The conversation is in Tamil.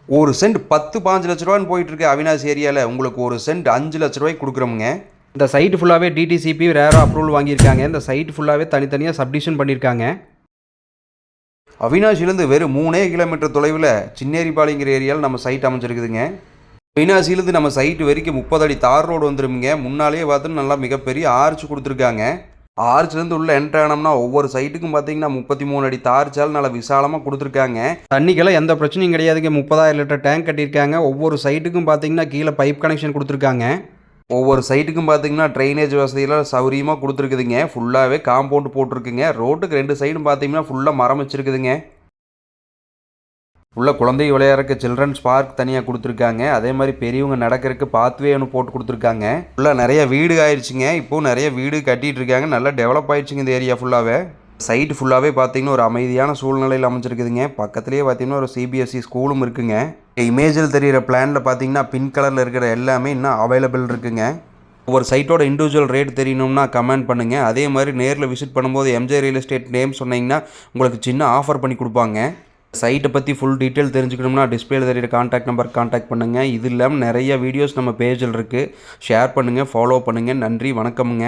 ஒரு சென்ட் 10-15 லட்ச ரூபான்னு போயிட்டு இருக்கு அவினாசி ஏரியாவில். உங்களுக்கு ஒரு சென்ட் 5 லட்ச ரூபாய்க்கு கொடுக்குறோமுங்க. இந்த சைட் ஃபுல்லாகவே டிடிசிபி ரேரா அப்ரூவல் வாங்கியிருக்காங்க. இந்த சைட் ஃபுல்லாகவே தனித்தனியாக சப்டிஷன் பண்ணியிருக்காங்க. அவினாசிலேருந்து வெறும் 3 கிலோமீட்டர் தொலைவில் சின்னேரிப்பாளையங்கிற ஏரியாவில் நம்ம சைட் அமைச்சிருக்குதுங்க. அவினாசிலேருந்து நம்ம சைட்டு வரைக்கும் 30 அடி தார் ரோடு வந்துருமுங்க. முன்னாலேயே பார்த்து நல்லா மிகப்பெரிய ஆர்ச் கொடுத்துருக்காங்க. ஆர்ச்லேருந்து உள்ள என்ட்ரு ஆனோம்னா ஒவ்வொரு சைட்டுக்கும் பார்த்தீங்கன்னா 33 அடி தார் சால் நல்லா விசாலமாக கொடுத்துருக்காங்க. தண்ணிக்கெல்லாம் எந்த பிரச்சனையும் கிடையாதுங்க. 30,000 லிட்டர் டேங்க் கட்டியிருக்காங்க. ஒவ்வொரு சைட்டுக்கும் பார்த்தீங்கன்னா கீழே பைப் கனெக்ஷன் கொடுத்துருக்காங்க. ஒவ்வொரு சைட்டுக்கும் பார்த்தீங்கன்னா ட்ரைனேஜ் வசதியெல்லாம் சௌரியமாக கொடுத்துருக்குதுங்க. ஃபுல்லாகவே காம்பவுண்டு போட்டிருக்குங்க. ரோட்டுக்கு 2 சைடும் பார்த்தீங்கன்னா ஃபுல்லாக மரம் வச்சுருக்குதுங்க. ஃபுல்லாக குழந்தை விளையாடுறக்கு சில்ட்ரன்ஸ் பார்க் தனியாக கொடுத்துருக்காங்க. அதே மாதிரி பெரியவங்க நடக்கிறதுக்கு பாத்வே ஒன்று போட்டு கொடுத்துருக்காங்க. ஃபுல்லாக நிறைய வீடு ஆயிடுச்சுங்க. இப்போது நிறைய வீடு கட்டிகிட்டு இருக்காங்க. நல்லா டெவலப் ஆயிடுச்சுங்க இந்த ஏரியா ஃபுல்லாகவே. சைட்டு ஃபுல்லாகவே பார்த்தீங்கன்னா ஒரு அமைதியான சூழ்நிலையில் அமைச்சிருக்குதுங்க. பக்கத்துலேயே பார்த்தீங்கன்னா ஒரு சிபிஎஸ்சி ஸ்கூலும் இருக்குங்க. இமேஜில் தெரிகிற பிளானில் பார்த்தீங்கன்னா பிங்க் கலரில் இருக்கிற எல்லாமே இன்னும் அவைலபிள் இருக்குங்க. ஒவ்வொரு சைட்டோட இண்டிவிஜுவல் ரேட் தெரியணும்னா கமெண்ட் பண்ணுங்கள். அதே மாதிரி நேரில் விசிட் பண்ணும்போது எம்ஜே ரியல் எஸ்டேட் நேம் சொன்னீங்கன்னா உங்களுக்கு சின்ன ஆஃபர் பண்ணி கொடுப்பாங்க. சைட்டை பற்றி ஃபுல் டீட்டெயில் தெரிஞ்சுக்கணும்னா டிஸ்பிளேல தெரியிற கான்டாக்ட் நம்பர் கான்டாக்ட் பண்ணுங்கள். இது இல்லாமல் நிறைய வீடியோஸ் நம்ம பேஜில் இருக்குது. ஷேர் பண்ணுங்கள், ஃபாலோ பண்ணுங்கள். நன்றி, வணக்கமுங்க.